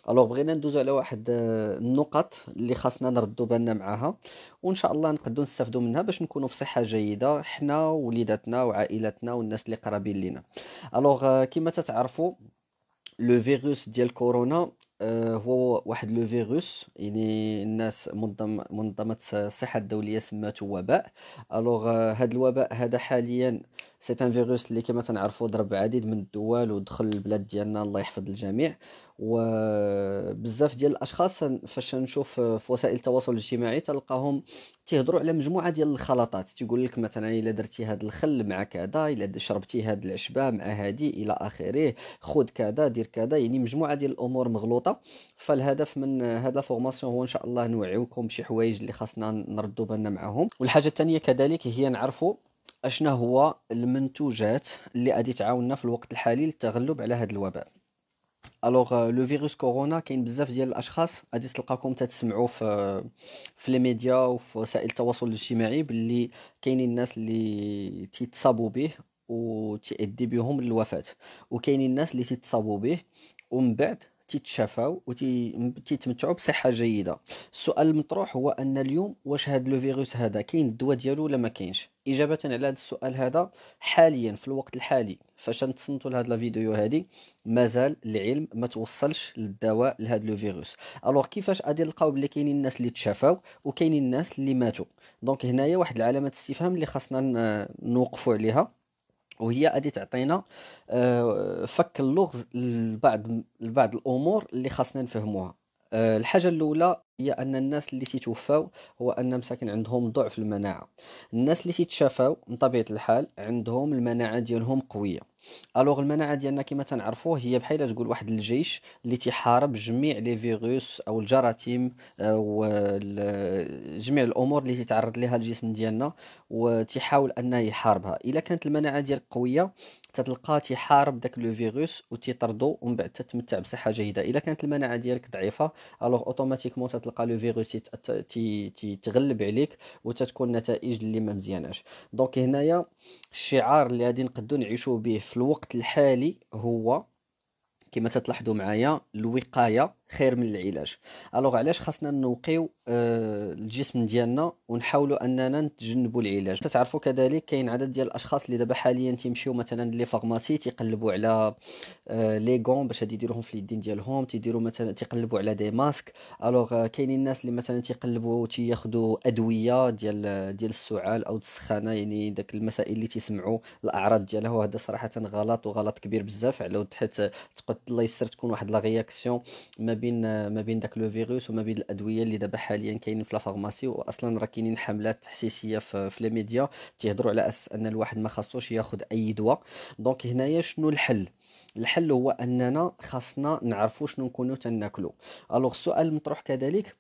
الوغ بغينا ندوزو على واحد النقط اللي خاصنا نردو بالنا معاها، وان شاء الله نقدروا نستافدوا منها باش نكونوا في صحة جيدة حنا ووليداتنا وعائلاتنا والناس اللي قرابين لينا. كما تتعرفوا لو فيروس ديال كورونا، هو واحد لو فيروس، يعني الناس منظمة الصحة الدولية سماته وباء. هاد الوباء هذا حاليا سي ان فيروس اللي كما تنعرفوا ضرب العديد من الدول ودخل البلاد ديالنا، الله يحفظ الجميع. وبزاف ديال الاشخاص فاش نشوف في وسائل التواصل الاجتماعي تلقاهم تيهضروا على مجموعه ديال الخلطات، تيقول لك مثلا الا درتي هاد الخل مع كذا، الا شربتي هاد العشبه مع هادي الى اخره، خذ كذا دير كذا، يعني مجموعه ديال الامور مغلوطه. فالهدف من هذا فورماسيون هو ان شاء الله نوعيوكم بشي حوايج اللي خاصنا نردوا بالنا معاهم. والحاجه الثانيه كذلك هي نعرفوا اشنا هو المنتوجات اللي غادي تعاوننا في الوقت الحالي للتغلب على هذا الوباء. لو فيروس كورونا كاين بزاف ديال الاشخاص غادي تلقاكم تتسمعوا في لي ميديا وفي وسائل التواصل الاجتماعي باللي كاينين الناس اللي تيتصابوا به وتؤدي بهم للوفاة، وكاينين الناس اللي تيتصابوا به ومن بعد تيتشافاو وتيتمتعوا بصحة جيدة. السؤال المطروح هو ان اليوم واش هاد لو فيروس هذا كاين الدواء ديالو ولا ما كاينش؟ اجابة على هذا السؤال هذا، حاليا في الوقت الحالي فاش نتصنتوا لهاد لا فيديو هادي مازال العلم ما توصلش للدواء لهذا لو فيروس. كيفاش غادي نلقاو بلي كاينين الناس اللي تشافاو وكاينين الناس اللي ماتوا؟ هنايا واحد العلامه استفهام اللي خاصنا نوقفوا عليها، وهي غادي تعطينا فك اللغز لبعض الامور اللي خاصنا نفهموها. الحاجه الاولى هي ان الناس اللي تيتوفاو هو ان مساكن عندهم ضعف المناعه. الناس اللي تيتشافاو من طبيعه الحال عندهم المناعه ديالهم قويه. المناعه ديالنا كما تنعرفوا هي بحال تقول واحد الجيش اللي تيحارب جميع لي فيروس او الجراثيم، جميع الامور اللي تتعرض لها الجسم ديالنا، وتحاول انه يحاربها. الا كانت المناعه ديالك قويه تتلقى تيحارب داك لو فيروس وتيطردو ومن بعد تتمتع بصحه جيده. الا كانت المناعه ديالك ضعيفه اوتوماتيكمون تتلقى لو فيروس تيتغلب عليك وتتكون نتائج اللي ما مزياناش. هنايا الشعار اللي غادي نقدو نعيشو به في الوقت الحالي هو كما تتلاحظوا معايا الوقايه خير من العلاج. علاش خاصنا نوقيو الجسم ديالنا ونحاولوا اننا نتجنبوا العلاج؟ تتعرفوا كذلك كاين عدد ديال الاشخاص اللي دابا حاليا تيمشيو مثلا لي فارماسي تيقلبوا على لي غون باش غادي يديروهم في اليدين ديالهم، تيديروا مثلا تيقلبوا على دي ماسك. كاينين الناس اللي مثلا تيقلبوا تياخذوا ادويه ديال السعال او السخانه، يعني داك المسائل اللي تيسمعوا الاعراض ديالها، وهذا صراحه غلط وغلط كبير بزاف، على ود حيت تقد الله يستر تكون واحد لا رياكسيون ما بين داك لو فيروس وما بين الادويه اللي دابا حاليا كاينين في لا فارماسي. واصلا راه كاينين حملات تحسيسيه في لي ميديا تيهضروا على اساس ان الواحد ما خاصوش ياخذ اي دواء. هنايا شنو الحل؟ الحل هو اننا خاصنا نعرفوا شنو نكونوا تناكلوا. السؤال المطروح كذلك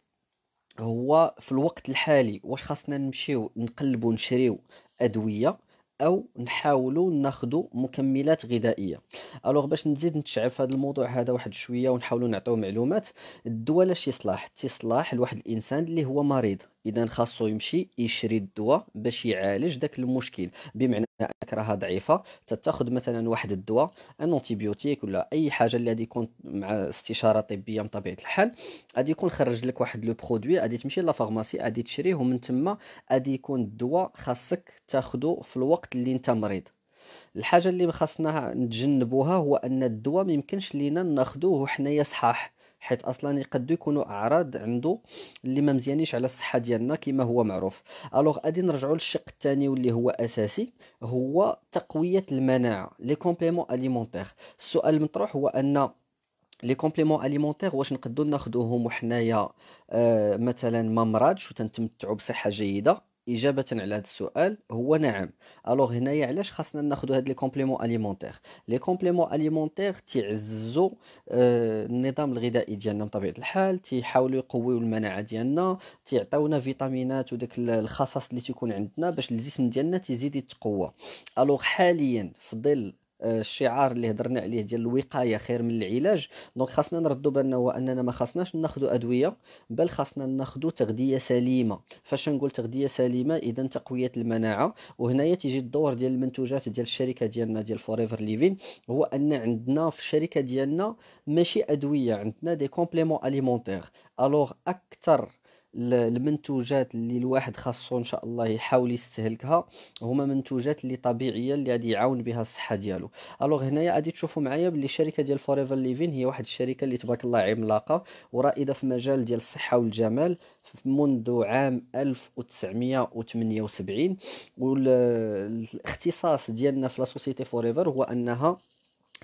هو في الوقت الحالي واش خاصنا نمشيو نقلبوا نشريو ادويه او نحاولوا ناخذوا مكملات غذائيه؟ باش نزيد نتشعب في هذا الموضوع هذا واحد شويه ونحاولوا نعطيو معلومات. الدواء لاش تصلاح لواحد الانسان اللي هو مريض، اذا خاصو يمشي يشري الدواء باش يعالج داك المشكل. بمعنى انك راها ضعيفه تتاخذ مثلا واحد الدواء، ان انتيبيوتيك ولا اي حاجه اللي غادي يكون مع استشاره طبيه من طبيعه الحال، غادي يكون خرج لك واحد لو برودوي، غادي تمشي لا فارماسي غادي تشريه، ومن تما غادي يكون الدواء خاصك تاخده في الوقت اللي انت مريض. الحاجه اللي خاصنا نتجنبوها هو ان الدواء ما يمكنش لينا ناخدوه وحنايا صحاح، حيت اصلا يقدو يكونوا اعراض عنده اللي ما مزيانيش على الصحه ديالنا كما هو معروف. غادي نرجعوا للشق الثاني واللي هو اساسي، هو تقويه المناعه، لي كومبليمون اليمونتير. السؤال المطروح هو ان لي كومبليمون اليمونتير واش نقدروا ناخذوهم وحنايا مثلا ما مرضش وتنتمتعوا بصحه جيده؟ اجابه على هذا السؤال هو نعم. هنايا علاش خاصنا ناخذوا هاد لي كومبليمون اليمونتير؟ لي كومبليمون اليمونتير تعززوا النظام الغذائي ديالنا بطبيعه الحال، تيحاولوا يقويوا المناعه ديالنا، تيعطيونا فيتامينات وداك الخصائص اللي تيكون عندنا باش الجسم ديالنا تيزيد يتقوى. حاليا في ظل الشعار اللي هضرنا عليه ديال الوقايه خير من العلاج. دونك خاصنا نردوا بالنا هو اننا ما خاصناش ناخذوا ادويه، بل خاصنا ناخذوا تغذيه سليمه. فاش نقول تغذيه سليمه اذا تقويه المناعه. وهنايا تيجي الدور ديال المنتوجات ديال الشركه ديالنا ديال فوريفر ليفين، هو ان عندنا في الشركه ديالنا ماشي ادويه، عندنا دي كومبليمون اليمونتير. الوغ اكثر المنتوجات اللي الواحد خاصو ان شاء الله يحاول يستهلكها هما منتوجات اللي طبيعيه اللي غادي يعاون بها الصحه ديالو. الوغ هنايا غادي تشوفوا معايا باللي الشركه ديال فوريفر ليفين هي واحد الشركه اللي تبارك الله عملاقه ورائده في مجال ديال الصحه والجمال منذ عام 1978. والاختصاص ديالنا في لا سوسيتي فوريفر هو انها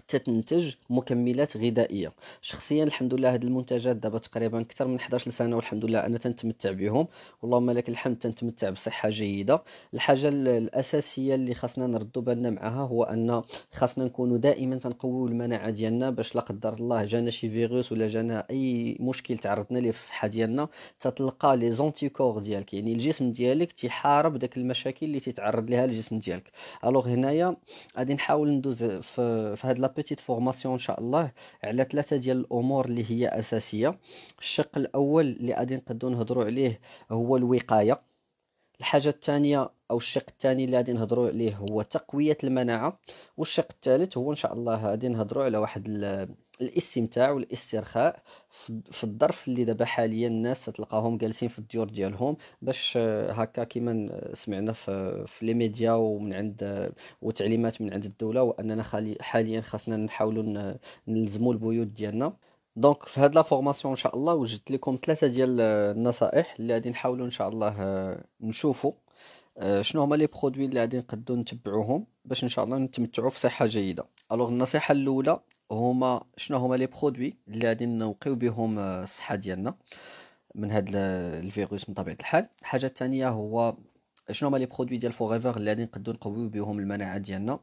تنتج مكملات غذائيه. شخصيا الحمد لله هاد المنتجات دابا تقريبا اكثر من 11 سنه والحمد لله انا تنتمتع بهم، اللهم لك الحمد، تنتمتع بصحه جيده. الحاجه الاساسيه اللي خاصنا نردوا بالنا معها هو ان خاصنا نكونوا دائما تنقويو المناعه ديالنا، باش لا قدر الله جانا شي فيروس ولا جانا اي مشكل تعرضنا ليه في الصحه ديالنا تتلقى لي زونتيكور ديالك، يعني الجسم ديالك تيحارب داك المشاكل اللي تيتعرض لها الجسم ديالك. الوغ هنايا غادي نحاول ندوز في هاد لا بيتيت فورماسيون ان شاء الله على ثلاثه ديال الامور اللي هي اساسيه. الشق الاول اللي غادي نقدروا نهضروا عليه هو الوقايه. الحاجه الثانيه او الشق الثاني اللي غادي نهضروا عليه هو تقويه المناعه. والشق الثالث هو ان شاء الله غادي نهضروا على واحد الاستمتاع والاسترخاء في الظرف اللي دابا حاليا الناس تلقاهم جالسين في الديور ديالهم، باش هكا كيما سمعنا في لي ميديا ومن عند وتعليمات من عند الدوله، واننا حاليا خاصنا نحاولوا نلزموا البيوت ديالنا. دونك في هاد لا فورماسيون ان شاء الله وجدت لكم ثلاثه ديال النصائح اللي غادي نحاولوا ان شاء الله نشوفوا شنو هما لي برودوي اللي غادي نقدروا نتبعوهم باش ان شاء الله نتمتعوا في صحه جيده. الوغ النصيحه الاولى هما شنو هما لي برودوي اللي غادي نوقيو بهم الصحه ديالنا من هاد الفيروس من طبيعه الحال. الحاجه الثانيه هو شنو هما لي برودوي ديال فوريفر اللي غادي نقدروا نقويو بهم المناعه ديالنا.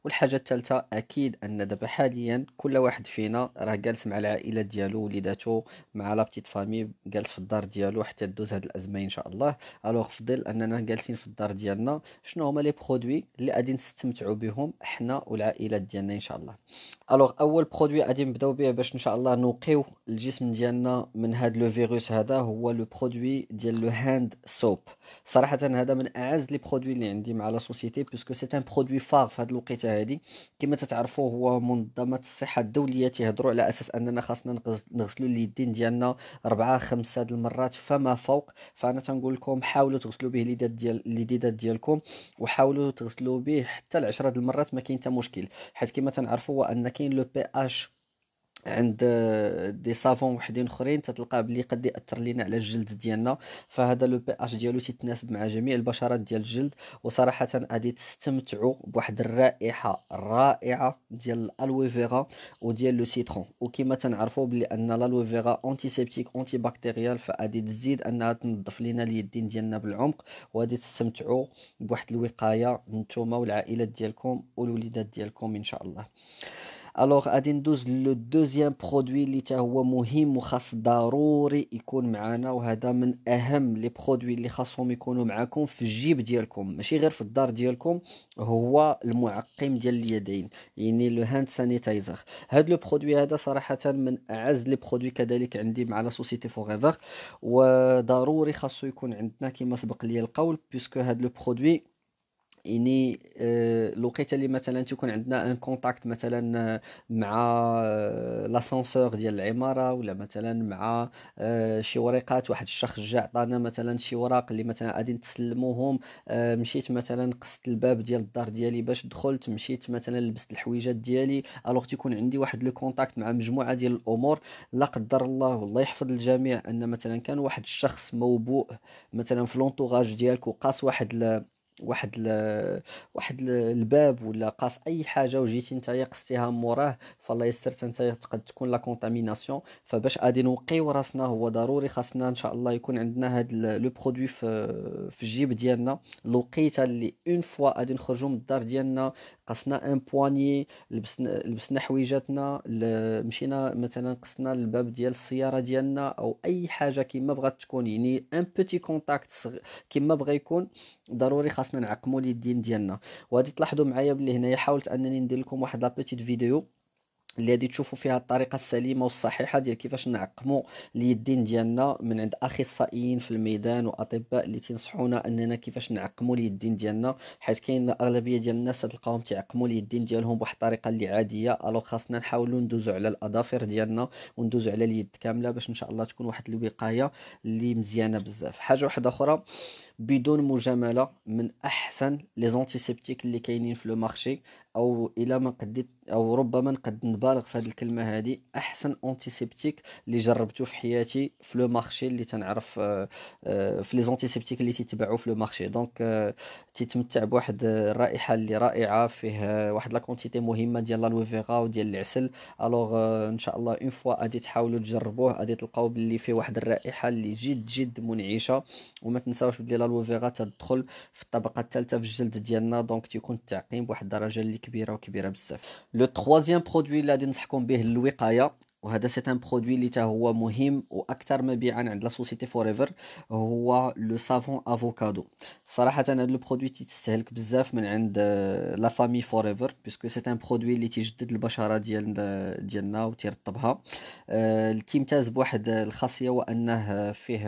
والحاجه الثالثه اكيد ان دابا حاليا كل واحد فينا راه جالس مع العائله ديالو وليداتو مع لا بتيت فامي، جالس في الدار ديالو حتى دوز هاد الازمه ان شاء الله. الوغ في ظل اننا جالسين في الدار ديالنا شنو هما لي برودوي اللي غادي نستمتعوا بهم احنا والعائلات ديالنا ان شاء الله. الوغ اول برودوي غادي نبداو به باش ان شاء الله نوقيو الجسم ديالنا من هاد لو فيروس هذا هو لو برودوي ديال لو هاند سوب. صراحه هذا من اعز لي برودوي اللي عندي مع لا سوسيتي، باسكو سي ان برودوي فار في هاد الوقيته هادي. كما تتعرفوا هو منظمه الصحه الدوليه تيهضروا على اساس اننا خاصنا نغسلوا اليدين ديالنا 4 5 د المرات فما فوق. فانا تنقول لكم حاولوا تغسلوا به اليديدات ديالكم، وحاولوا تغسلوا به حتى 10 د المرات، ما كاين حتى مشكل. حيت كما تنعرفوا هو ان كاين لو بي اش عند دي صافون وحدين اخرين تتلقاه بلي قد ياثر لينا على الجلد ديالنا. فهذا لو بي اش ديالو تيتناسب مع جميع البشرات ديال الجلد. وصراحه غادي تستمتعوا بواحد الرائحه رائعه ديال الالوي فيرا وديال لو سيترون. وكما تنعرفوا بلي ان الالوي فيرا اونتي سيبتيك اونتي بكتيريال، فغادي تزيد انها تنظف لينا اليدين ديالنا بالعمق، وغادي تستمتعوا بواحد الوقايه نتوما والعائلات ديالكم والوليدات ديالكم ان شاء الله. الوغ غادي ندوز لو دوزيام برودوي اللي تا هو مهم وخاص ضروري يكون معنا، وهذا من اهم لي برودوي اللي خاصهم يكونوا معكم في الجيب ديالكم ماشي غير في الدار ديالكم، هو المعقم ديال اليدين، يعني لو هاند سانيتايزر. هاد لو برودوي هذا صراحه من اعز لي برودوي كذلك عندي مع لا سوسيتي فوريفر، وضروري خاصو يكون عندنا كما سبق لي القول، بيسكو هاد لو برودوي يعني الوقيته اللي مثلا تكون عندنا ان كونتاكت مثلا مع لاسانسور ديال العماره، ولا مثلا مع شي وريقات، واحد الشخص جا عطانا مثلا شي وراق اللي مثلا غادي نتسلموهم، مشيت مثلا قصت الباب ديال الدار ديالي باش دخلت، مشيت مثلا لبست الحويجات ديالي، الوغ تيكون عندي واحد لو كونتاكت مع مجموعه ديال الامور. لا قدر الله والله يحفظ الجميع ان مثلا كان واحد الشخص موبوء مثلا في لونطوغاج ديالك وقاس واحد الباب ولا قاس اي حاجه وجيتي نتايا قستيها موراه، فالله يستر نتايا تقد تكون لا كونتاميناسيون. فباش غادي نوقيو راسنا هو ضروري خاصنا ان شاء الله يكون عندنا هاد لو برودوي في الجيب ديالنا، الوقيته اللي اون فوا غادي نخرجوا من الدار ديالنا قصنا ان بواني، لبسنا حويجاتنا، مشينا مثلا قصنا الباب ديال السياره ديالنا او اي حاجه كيما بغات تكون، يعني ان بوتي كونتاكت كيما بغى يكون، ضروري خاصنا نعقموا اليدين ديالنا. وغادي تلاحظوا معايا بلي هنايا حاولت انني ندير لكم واحد لا بوتيت فيديو اللي غادي تشوفوا فيها الطريقه السليمه والصحيحه ديال كيفاش نعقموا اليدين ديالنا من عند اخصائيين في الميدان واطباء اللي تنصحونا اننا كيفاش نعقموا اليدين ديالنا، حيت كاين الاغلبيه ديال الناس تلقاهم تعقموا اليدين ديالهم بواحد الطريقه اللي عاديه. الوغ خاصنا نحاولوا ندوزو على الاظافر ديالنا وندوزو على اليد كامله باش ان شاء الله تكون واحد الوقايه اللي مزيانه بزاف. حاجه واحده اخرى بدون مجامله، من احسن لي زونتيسيبتيك اللي كاينين في لو مارشي، او الى ما قديت او ربما نقد نبالغ في هذه الكلمه هذه، احسن انتيسيبتيك اللي جربته في حياتي في لو مارشي اللي تنعرف في لي زونتيسيبتيك اللي تيتباعوا في لو مارشي. دونك تيتمتع بواحد الرائحه اللي رائعه، فيه واحد لا كونتيتي مهمه ديال لالوي فيغا وديال العسل. الوغ ان شاء الله اون فوا غادي تحاولوا تجربوه غادي تلقاو باللي فيه واحد الرائحه اللي جد جد منعشه. وما تنساوش بلي لالوي فيغا تدخل في الطبقه الثالثه في الجلد ديالنا، دونك تيكون التعقيم بواحد الدرجه اللي كبيره وكبيره بزاف. لو تروازيام برودوي اللي غادي ننصحكم به للوقايه، وهذا سي ان برودوي اللي تا هو مهم واكثر مبيعا عند لا سوسيتي فوريفر، هو لو سافون افوكادو. صراحه هذا لو برودوي تيستهلك بزاف من عند لا فامي فوريفر، بيسكو سي ان برودوي اللي تيجدد البشره ديالنا وتيرطبها. تيمتاز بواحد الخاصيه وانه فيه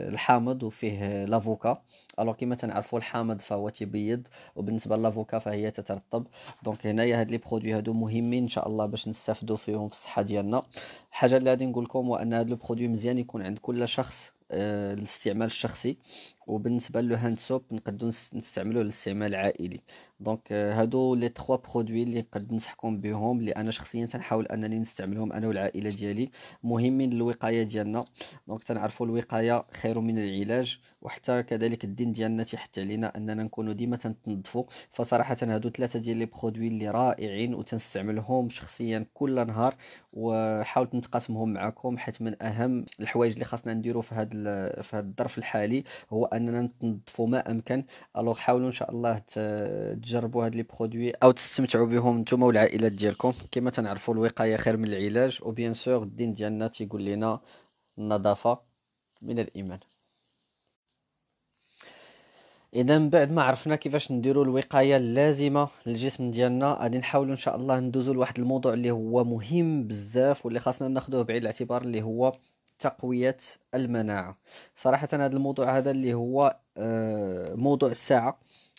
الحامض وفيه لافوكا. الوغ كيما تنعرفوا الحامض فهو تيبيض، وبالنسبه لافوكا فهي تترطب. دونك هنايا هاد لي برودوي هادو مهمين ان شاء الله باش نستافدوا فيهم في الصحه ديالنا. الحاجه اللي غادي نقول لكم هو ان هاد لو برودوي مزيان يكون عند كل شخص للاستعمال الشخصي. وبالنسبه لو هاند سوب نقدروا نستعملوه للاستعمال العائلي. دونك هادو لي 3 برودوي اللي نقد ننصحكم بهم، اللي انا شخصيا تنحاول انني نستعملهم انا والعائله ديالي، مهمين للوقايه ديالنا. دونك تنعرفوا الوقايه خير من العلاج، وحتى كذلك الدين ديالنا تيحث علينا اننا نكونوا ديما تنظفوا. فصراحه هادو ثلاثه ديال لي برودوي اللي رائعين وتنستعملهم شخصيا كل نهار، وحاولت نتقاسمهم معكم، حيت من اهم الحوايج اللي خاصنا نديرو في هذا الظرف الحالي هو اننا ننظفوا ما امكن. الوغ حاولوا ان شاء الله تجربوا هاد لي برودوي او تستمتعوا بهم نتوما والعائلات ديالكم. كما تنعرفوا الوقايه خير من العلاج، وبيان سور الدين ديالنا تيقول لنا النظافه من الايمان. اذا من بعد ما عرفنا كيفاش نديروا الوقايه اللازمه للجسم ديالنا، غادي نحاولوا ان شاء الله ندوزوا لواحد الموضوع اللي هو مهم بزاف واللي خاصنا ناخذوه بعين الاعتبار، اللي هو تقويه المناعه. صراحه هذا الموضوع هذا اللي هو موضوع الساعه،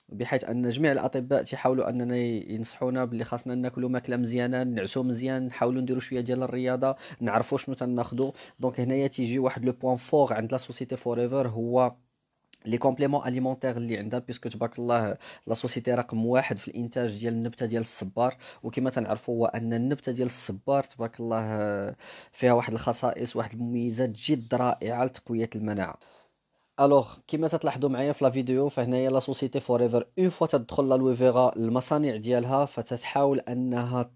بحيث ان جميع الاطباء تيحاولوا اننا ينصحونا باللي خاصنا ناكلوا ماكله مزيانه، نعسوا مزيان، نحاولوا نديروا شويه ديال الرياضه، نعرفوا شنو تناخذوا. دونك هنايا تيجي واحد لو بوين فور عند لا سوسيتي فوريفر، هو لي كومبليمون اليمونتير اللي عندها، بيسكو تبارك الله لا سوسيتي رقم واحد في الانتاج ديال النبته ديال الصبار. وكما تنعرفوا هو ان النبته ديال الصبار تبارك الله فيها واحد الخصائص، واحد المميزات جد رائعه لتقويه المناعه. الوغ كيما تلاحظوا معايا في لا فيديو، فهنايا لا سوسيتي فوريفر اون فوا تدخل لا لويفيغا المصانع ديالها، فتتحاول انها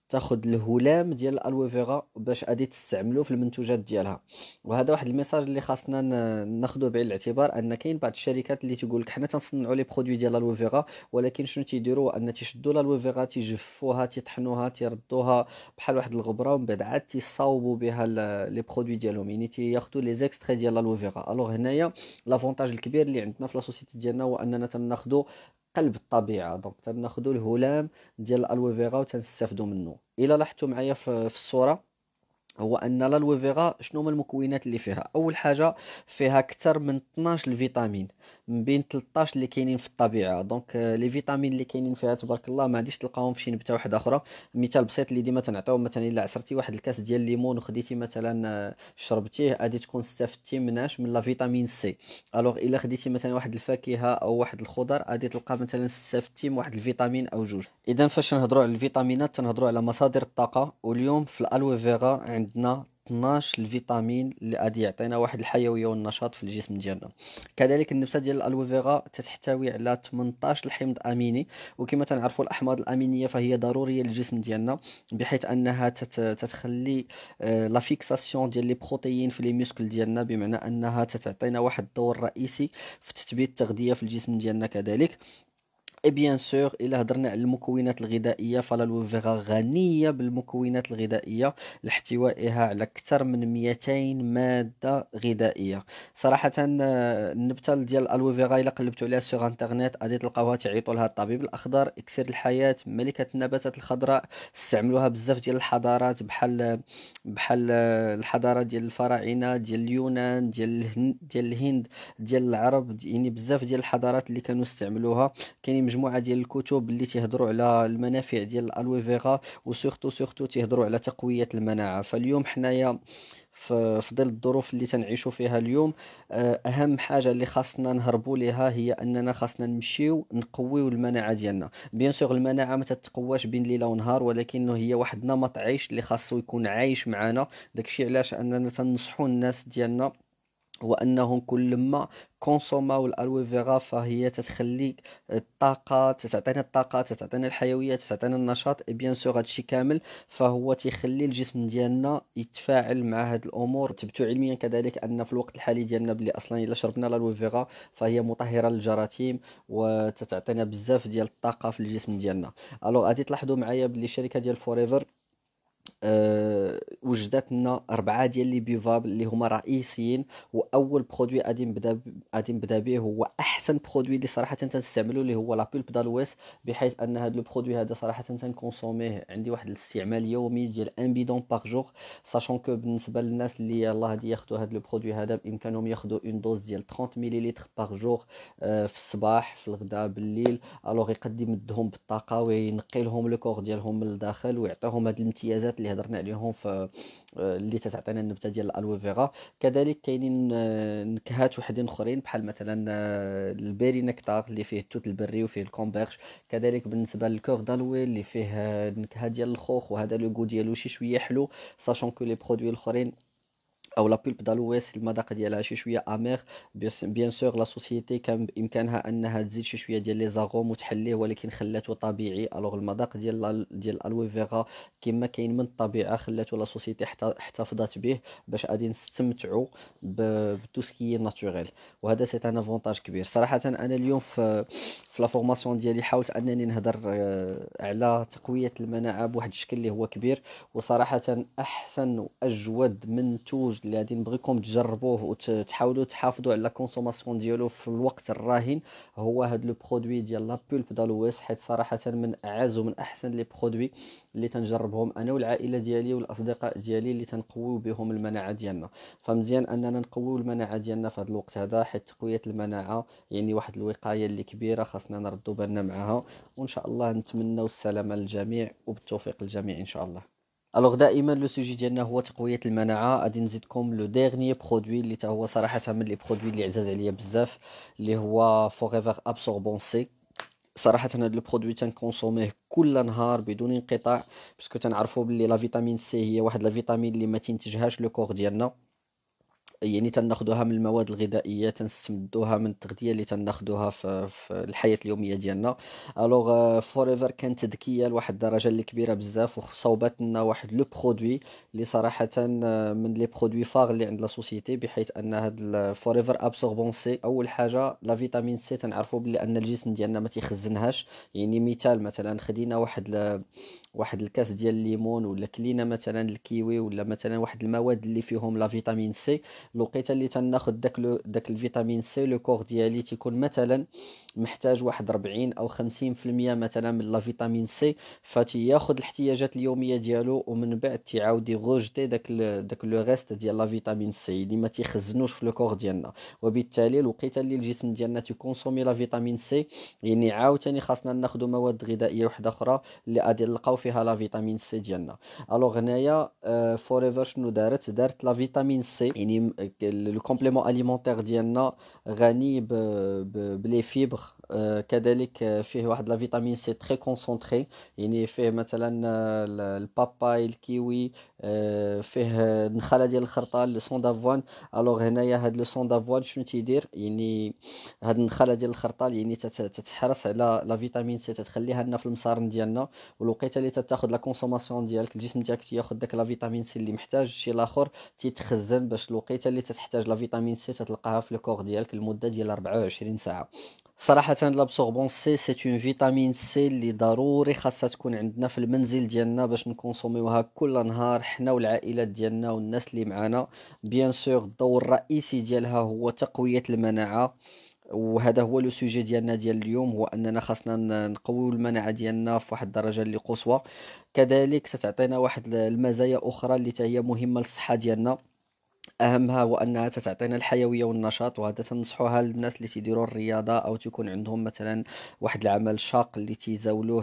تاخذ الهلام ديال الالوفيرا باش غادي تستعملو في المنتوجات ديالها. وهذا واحد الميساج اللي خاصنا ناخذه بعين الاعتبار، ان كاين بعض الشركات اللي تقول لك حنا تنصنعوا لي برودوي ديال الالوفيرا، ولكن شنو تيديروا ان تيشدوا الالوفيرا تيجفوها تيطحنوها تيردوها بحال واحد الغبره، ومن بعد عاد تيصاوبوا بها لي برودوي ديالهم، يعني تياخذوا لي زيكستري ديال الالوفيرا. الوغ هنايا لافونتاج الكبير اللي عندنا في لا سوسيتي ديالنا هو اننا تناخذوا قلب الطبيعه، دونك تناخذوا الهلام ديال الالوي فيرا وتنستافدوا منه. الا لاحظتوا معايا في الصوره، هو ان الالوي فيرا شنو هما المكونات اللي فيها. اول حاجه فيها اكثر من 12 الفيتامين من بين 13 اللي كاينين في الطبيعه. دونك لي فيتامين اللي كاينين فيها تبارك الله ما غاديش تلقاهم في شي نبته واحده اخرى. مثال بسيط اللي ديما تنعطيو، مثلا الا عصرتي واحد الكاس ديال الليمون وخديتي مثلا شربتيه، غادي تكون استفدتي مناش من لا فيتامين سي. الوغ الا خديتي مثلا واحد الفاكهه او واحد الخضر، غادي تلقى مثلا استفدتي من واحد الفيتامين او جوج. اذا فاش نهضروا على الفيتامينات تنهضروا على مصادر الطاقه، واليوم في الالوي فيغا عندنا 12 الفيتامين اللي غادي يعطينا واحد الحيويه والنشاط في الجسم ديالنا. كذلك النبته ديال الالوي فيغا تحتوي على 18 الحمض اميني، وكما تنعرفوا الاحماض الامينيه فهي ضروريه للجسم ديالنا، بحيث انها تتخلي لا فيكساسيون ديال لي بروتيين في لي موسكل ديالنا، بمعنى انها تعطينا واحد الدور رئيسي في تثبيت التغذيه في الجسم ديالنا كذلك. اي بيان سور الا هضرنا على المكونات الغذائيه فالالوي فيغا غنيه بالمكونات الغذائيه لاحتوائها على اكثر من 200 ماده غذائيه. صراحه النبته ديال الالوي فيغا الا قلبتوا عليها سوغ انترنت غادي تلقاوها تعيطوا لها الطبيب الاخضر، اكسير الحياه، ملكه النباتات الخضراء. استعملوها بزاف ديال الحضارات بحال الحضاره ديال الفراعنه، ديال اليونان، ديال الهند، ديال العرب، يعني بزاف ديال الحضارات اللي كانوا استعملوها. كاينين مجموعة ديال الكتب اللي تيهضروا على المنافع ديال الالوي فيغا، وسورتو تيهضروا على تقوية المناعة. فاليوم حنايا في ظل الظروف اللي تنعيشوا فيها اليوم، اهم حاجة اللي خاصنا نهربوا ليها هي اننا خاصنا نمشيو نقويو المناعة ديالنا. بيان سور المناعة ما تتقواش بين ليلة ونهار، ولكنه هي واحد نمط عيش اللي خاصو يكون عايش معنا. داكشي علاش اننا تنصحوا الناس ديالنا وانهم كل ما كونسوماو الالوي فيغا فهي تتخليك الطاقه، تتعطينا الطاقه، تتعطينا الحيويه، تتعطينا النشاط. اي بيان سور هادشي كامل فهو تيخلي الجسم ديالنا يتفاعل مع هاد الامور. ثبتوا علميا كذلك ان في الوقت الحالي ديالنا بلي اصلا الا شربنا الالوي فيغا فهي مطهره للجراثيم وتتعطينا بزاف ديال الطاقه في الجسم ديالنا. الوغ غادي تلاحظوا معايا بلي الشركه ديال فوريفر وجدت لنا 4 ديال لي بيفابل اللي هما رئيسيين. واول برودوي غادي نبدا به هو احسن برودوي اللي صراحه تنستعملو اللي هو لا بولب دالويس، بحيث ان هذا لو برودوي هذا صراحه تنكونسوميه عندي واحد الاستعمال يومي ديال 1 بيدون باغ جور. ساشون كو بالنسبه للناس اللي يلاه غادي ياخذوا هذا لو برودوي هذا بامكانهم ياخذوا اون دوز ديال 30 مليلتر باغ جور، في الصباح، في الغداء، بالليل. الوغ يقد يمدهم بالطاقه وينقي لهم لو كور ديالهم من الداخل ويعطيهم هاد الامتيازات اللي هضرنا عليهم في اللي تتعطينا النبته ديال الالوي فيغا. كذلك كاينين نكهات وحدين اخرين بحال مثلا البيري نكتار اللي فيه التوت البري وفيه الكومبرج. كذلك بالنسبه للكور دالوي اللي فيه النكهه ديال الخوخ، وهذا لو غو ديالو شي شويه حلو. ساشون كو لي برودوي الاخرين او لا بولب دالويس المذاق ديالها شي شويه امير. بيان سور لا سوسيتي كان بامكانها انها تزيد شي شويه ديال لي زاغوم وتحليه، ولكن خلاته طبيعي. الوغ المذاق ديال الالوي فيغا كما كاين من الطبيعه خلاته لا سوسيتي احتفظت به باش غادي نستمتعوا بتو سكي ناتوريل. وهذا سي ان افونتاج كبير. صراحه انا اليوم في لا فورماسيون ديالي حاولت انني نهضر على تقويه المناعه بواحد الشكل اللي هو كبير. وصراحة أحسن وأجود منتوج اللي غادي نبغيكم تجربوه وتحاولوا تحافظوا على الكونسوماسيون ديالو في الوقت الراهن هو هاد لو برودوي ديال لا بولب دالويس، حيت صراحة من أعز ومن أحسن لي برودوي اللي تنجربهم أنا والعائلة ديالي والأصدقاء ديالي اللي تنقويو بهم المناعة ديالنا. فمزيان أننا نقويو المناعة ديالنا في هاد الوقت هذا، حيت تقوية المناعة يعني واحد الوقاية اللي كبيرة خاصنا نردو بالنا معها. وإن شاء الله نتمنوا السلامة للجميع وبالتوفيق للجميع إن شاء الله. الوغ دائما لو سوجي ديالنا هو تقويه المناعه. غادي نزيدكم لو ديرنيي برودوي اللي تا هو صراحه من لي برودوي اللي عزاز عليا بزاف، اللي هو فوريفر ابسوربون سي. صراحه هاد لو برودوي تنكونسوميه كل نهار بدون انقطاع، باسكو تنعرفوا باللي لا فيتامين سي هي واحد لا فيتامين اللي ما تنتجهاش لو كور ديالنا. يعني تناخدوها من المواد الغذائيه، تنستمدوها من التغذيه اللي تناخدوها في الحياه اليوميه ديالنا. الوغ فوريفر كانت ذكيه لواحد الدرجه اللي كبيره بزاف، وصوبت لنا واحد لو برودوي اللي صراحه من لي برودوي فار اللي عند لا سوسيتي، بحيث ان هاد فوريفر ابسوربون سي اول حاجه لا فيتامين سي تنعرفوا بلي ان الجسم ديالنا ما تيخزنهاش. يعني مثال مثلا خدينا واحد الكاس ديال الليمون، ولا كلينا مثلا الكيوي، ولا مثلا واحد المواد اللي فيهم لا فيتامين سي. الوقيته اللي تناخد داك الفيتامين سي لو كور ديالي تيكون مثلا محتاج واحد 40 او 50% مثلا من لا فيتامين سي، فتياخد الاحتياجات اليوميه ديالو ومن بعد تيعاود يغوجتي داك لو ريست ديال لا فيتامين سي اللي ما تيخزنوش في لو كور ديالنا. وبالتالي الوقيته اللي الجسم ديالنا تيكونسومي لا فيتامين سي، يعني عاوتاني خاصنا ناخدو مواد غذائيه وحده اخرى اللي غادي نلقاو فيها لا فيتامين سي ديالنا. الوغ هنايا فوريفر شنو دارت لا فيتامين سي، يعني لو كومبليمون اليمونتير ديالنا غني بلي فيبر. كذلك فيه واحد لا فيتامين سي تري كونسونطري، يعني فيه مثلا الباباي، الكيوي، فيه النخاله ديال الخرطال، لو سون دافوان. الوغ هنايا هاد لو سون دافوان شنو تيدير، يعني هاد النخاله ديال الخرطال يعني تتحرص على لا فيتامين سي، تتخليها لنا في المصارن ديالنا. والوقيته اللي تاخذ لا كونسوماسيون ديالك الجسم ديالك تياخذ داك لا فيتامين سي اللي محتاج. الشيء الاخر تيتخزن باش الوقيته اللي تحتاج لا فيتامين سي تتلقاها في الكور ديالك لمده ديال 24 ساعه. صراحة لابسوربون سي سي اون فيتامين سي اللي ضروري خاصها تكون عندنا في المنزل ديالنا باش نكونسوميوها كل نهار حنا والعائلات ديالنا والناس اللي معانا. بيان سور الدور الرئيسي ديالها هو تقوية المناعة، وهذا هو لو سوجي ديالنا ديال اليوم، هو اننا خاصنا نقويو المناعة ديالنا في واحد الدرجة اللي قصوى. كذلك تتعطينا واحد المزايا اخرى اللي هي مهمة للصحة ديالنا. اهمها هو انها تعطينا الحيويه والنشاط، وهذا تنصحوها للناس اللي تيديروا الرياضه او تكون عندهم مثلا واحد العمل شاق اللي تيزاولوه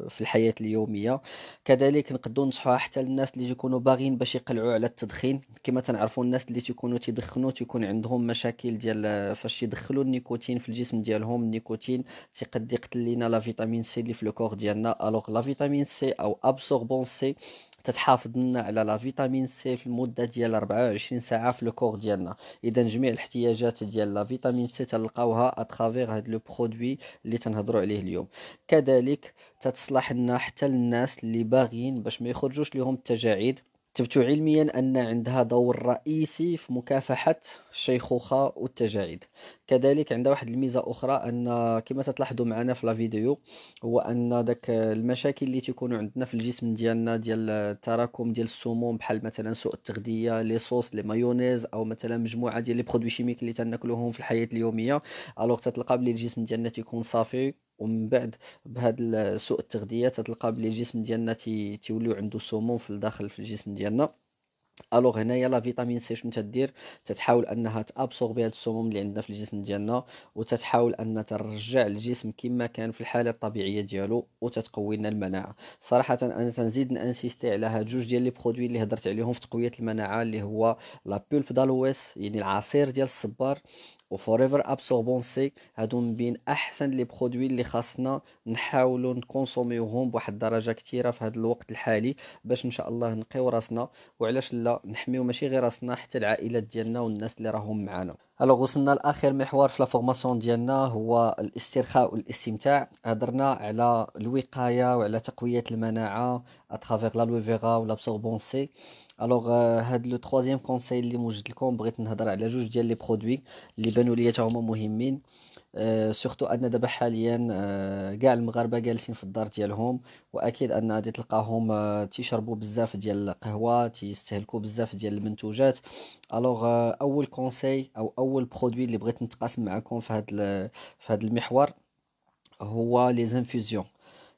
في الحياه اليوميه. كذلك نقدروا ننصحوها حتى للناس اللي تيكونوا باغيين باش يقلعوا على التدخين. كما تنعرفوا الناس اللي تيكونوا تيدخنوا تيكون عندهم مشاكل ديال فاش يدخلوا النيكوتين في الجسم ديالهم. النيكوتين تيقد يقتل لنا لا فيتامين سي اللي في لو كور ديالنا. الوغ لا فيتامين سي او ابسوربون سي تتحافظ لنا على لا فيتامين سي في المده ديال 24 ساعه في لو كور ديالنا. اذا جميع الاحتياجات ديال لا فيتامين سي تلقاوها اترافير هاد لو برودوي اللي تنهضروا عليه اليوم. كذلك تتصلح لنا حتى للناس اللي باغيين باش ما يخرجوش لهم التجاعيد. ثبت علميا أن عندها دور رئيسي في مكافحة الشيخوخة والتجاعيد. كذلك عندها واحد الميزة أخرى، أن كما تلاحظوا معنا في لا فيديو، هو أن داك المشاكل اللي تكونوا عندنا في الجسم ديالنا ديال التراكم ديال السموم، بحال مثلا سوء التغذية، لي صوص، لي مايونيز، أو مثلا مجموعة ديال لي برودوي شيميك اللي تناكلوهم في الحياة اليومية، الوغ تتلقى بلي الجسم ديالنا تيكون صافي. ومن بعد بهذا سوء التغذية تتلقى بلي الجسم ديالنا تيوليو عنده سموم في الداخل في الجسم ديالنا. الوغ هنايا لا فيتامين سي شنو تدير؟ تتحاول انها تابسوربي هاد السموم اللي عندنا في الجسم ديالنا، وتتحاول ان ترجع الجسم كما كان في الحاله الطبيعيه ديالو، وتتقوي لنا المناعه. صراحه انا تنزيد نانسيستي على هاد جوج ديال لي برودوي اللي هضرت عليهم في تقويه المناعه، اللي هو لا بولب دالويس يعني العصير ديال الصبار، وفوريفر ابسوربون سي. هادو من بين احسن لي برودوي اللي خاصنا نحاولوا نكونسوميوهم بواحد الدرجه كثيره في هذا الوقت الحالي، باش ان شاء الله نقيو راسنا، وعلاش لا نحميو ماشي غير راسنا حتى العائلات ديالنا والناس اللي راهم معانا. الوغ وصلنا لاخر محور في لا فورماسيون ديالنا، هو الاسترخاء والاستمتاع. هضرنا على الوقايه وعلى تقويه المناعه اترافير لا لوي فيغا ولا بسوربون سي. الوغ هاد لو ترويزيام كونساي اللي موجد لكم، بغيت نهضر على جوج ديال لي برودوي اللي بانوا لي حتى هما مهمين. سورتو ان دابا حاليا كاع المغاربه جالسين في الدار ديالهم، واكيد ان غادي تلقاهم تيشربوا بزاف ديال القهوه، تيستهلكوا بزاف ديال المنتوجات. الوغ اول كونساي او اول برودوي اللي بغيت نتقاسم معكم في هذا المحور هو لي زانفيزيون.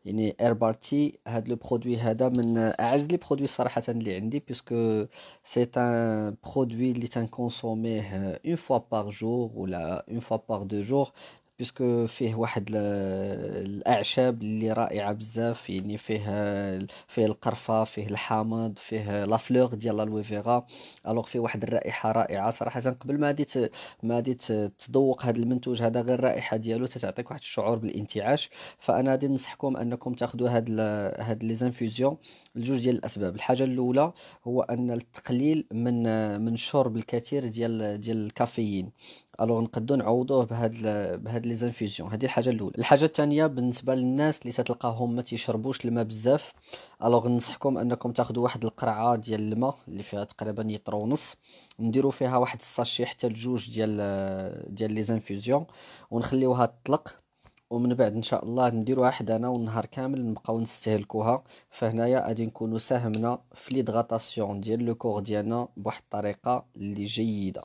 يعني ايربارتي هاد لو برودوي هذا من اعز لي برودوي صراحه اللي عندي، بيسكو سي ان برودوي اللي تنكونسوميه اون فوا بار جور ولا اون فوا بار دو جور، بيسكو فيه واحد الاعشاب اللي رائعه بزاف. يعني فيه القرفه، فيه الحامض، فيه لا فلور ديال الوي فيغا. الوغ فيه واحد الرائحه رائعه صراحه. قبل ما غادي تذوق هذا المنتوج هذا، غير الرائحه ديالو تتعطيك واحد الشعور بالانتعاش. فانا غادي ننصحكم انكم تاخذوا هاد لي زانفيزيون لجوج ديال الاسباب. الحاجه الاولى هو ان التقليل من شرب الكثير ديال الكافيين. الوغ نقدروا نعوضوه بهاد لي زانفيزيون. هذه الحاجه الاولى. الحاجه الثانيه بالنسبه للناس اللي تتلقاهم ما تيشربوش الماء بزاف، الوغ ننصحكم انكم تاخذوا واحد القرعه ديال الماء اللي فيها تقريبا لتر ونص، نديروا فيها واحد الساشي حتى لجوج ديال لي زانفيزيون، ونخليوها تطلق. ومن بعد ان شاء الله نديروها حدانا والنهار كامل نبقاو نستهلكوها. فهنايا غادي نكونوا ساهمنا في ليدغاتاسيون ديال لو كور ديالنا بواحد الطريقه اللي جيده.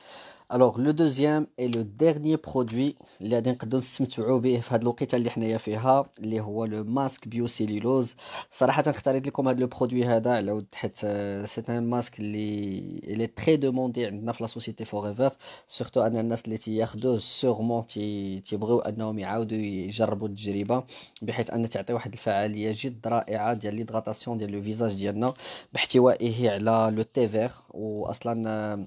الوغ لو دوزيام اي لو ديرنيي برودوي اللي غادي نقدروا نستمتعوا به في هذه الوقيته اللي حنايا فيها، اللي هو لو ماسك بيو سيلولوز. صراحه اختاريت لكم هذا لو برودوي هذا على ود حيت سي ان ماسك اللي تري دوموندي عندنا في لا سوسيتي فوريفر. سورتو ان الناس اللي تياخذوه سيغمون تيبغيو انهم يعاودوا يجربوا التجربه، بحيث ان تعطي واحد الفعاليه جد رائعه ديال ليدغاتاسيون ديال لو فيزاج ديالنا، باحتوائه على لو تي فيغ. واصلا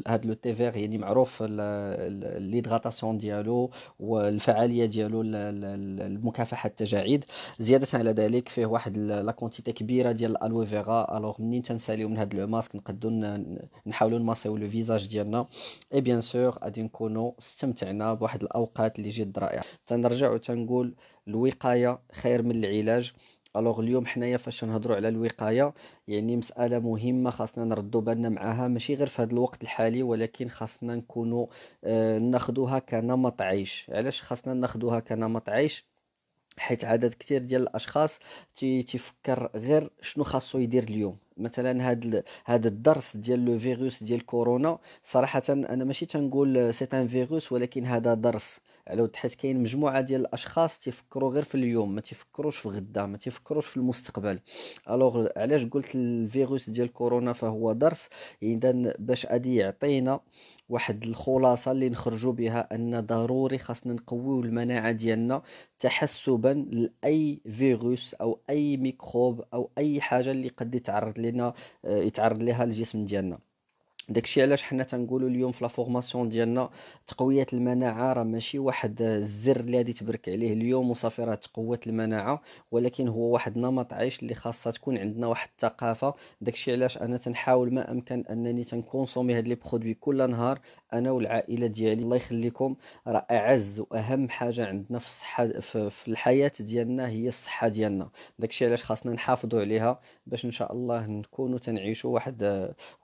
هاد لو تي فيغ يعني معروف ليدغاتاسيون ديالو والفعاليه ديالو لمكافحه التجاعيد. زياده على ذلك فيه واحد لا كونتيتي كبيره ديال الالوي فيغا. الوغ منين تنساليو من هاد لو ماسك نقدروا نحاولوا نماسيو لو فيزاج ديالنا، اي بيان سور غادي نكونوا استمتعنا بواحد الاوقات اللي جد رائعه. تنرجع وتنقول الوقايه خير من العلاج. الوغ اليوم حنايا فاش نهضروا على الوقاية، يعني مسألة مهمة خاصنا نردوا بالنا معاها، ماشي غير في هذا الوقت الحالي، ولكن خاصنا نكونوا ناخدوها كنمط عيش. علاش خاصنا ناخدوها كنمط عيش؟ حيت عدد كتير ديال الاشخاص تيفكر غير شنو خاصو يدير اليوم. مثلا هاد الدرس ديال لو فيروس ديال كورونا، صراحة انا ماشي تنقول سي ان فيروس، ولكن هذا درس على ود، حيت كاين مجموعة ديال الاشخاص تيفكروا غير في اليوم، ما تيفكروش في غدا، ما تيفكروش في المستقبل. الوغ علاش قلت الفيروس ديال كورونا فهو درس؟ اذا باش ادي يعطينا واحد الخلاصة اللي نخرجوا بها ان ضروري خاصنا نقويو المناعة ديالنا، تحسبا لأي فيروس أو أي ميكروب أو أي حاجة اللي قد يتعرض لنا، يتعرض لها الجسم ديالنا. داكشي علاش حنا تنقولوا اليوم في لا فورماسيون ديالنا تقوية المناعة راه ماشي واحد الزر اللي غادي تبرك عليه اليوم وصافي راه تقوت المناعة، ولكن هو واحد نمط عيش اللي خاصها تكون عندنا واحد الثقافة. داكشي علاش انا تنحاول ما امكن انني تنكونسومي هاد لي برودوي كل نهار، انا والعائلة ديالي. الله يخليكم، راه اعز واهم حاجة عندنا في الصحة في الحياة ديالنا هي الصحة ديالنا. داكشي علاش خاصنا نحافظوا عليها باش ان شاء الله نكونوا تنعيشوا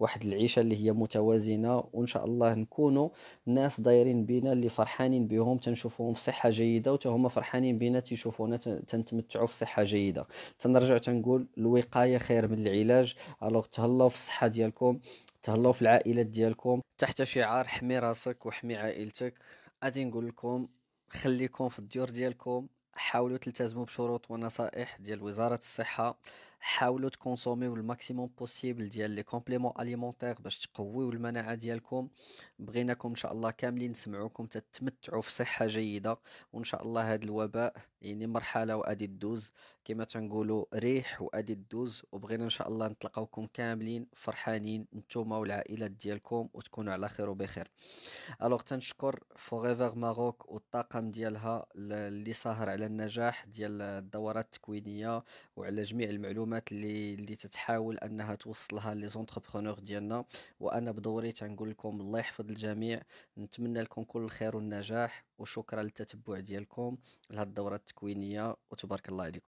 واحد العيشة اللي هي متوازنة، وإن شاء الله نكونوا ناس دايرين بينا اللي فرحانين بهم، تنشوفوهم في صحة جيدة وتا هما فرحانين بينا تيشوفونا تنتمتعوا في صحة جيدة. تنرجع تنقول الوقاية خير من العلاج. الوغ تهلاو في الصحة ديالكم، تهلاو في العائلات ديالكم، تحت شعار حمي راسك وحمي عائلتك. غادي نقول لكم خليكم في الديور ديالكم، حاولوا تلتزموا بشروط ونصائح ديال وزارة الصحة، حاولوا تكونسوميو الماكسيموم بوسيبل ديال لي كومبليمون اليمونتير باش تقويو المناعة ديالكم. بغيناكم ان شاء الله كاملين نسمعوكم تتمتعوا في صحة جيدة، وان شاء الله هذا الوباء يعني مرحلة وادي الدوز، كما تنقولوا ريح وادي الدوز. وبغينا ان شاء الله نتلقاوكم كاملين فرحانين نتوما والعائلات ديالكم، وتكونوا على خير وبخير. الوغ تنشكر فوغيفر ماروك والطاقم ديالها اللي ساهر على النجاح ديال الدورات التكوينية، وعلى جميع المعلومات اللي تتحاول انها توصلها لي زونتربرونور ديالنا. وانا بدوري تنقول لكم الله يحفظ الجميع، نتمنى لكم كل الخير والنجاح، وشكرا للتتبع ديالكم لهاد الدورة التكوينية، وتبارك الله عليكم.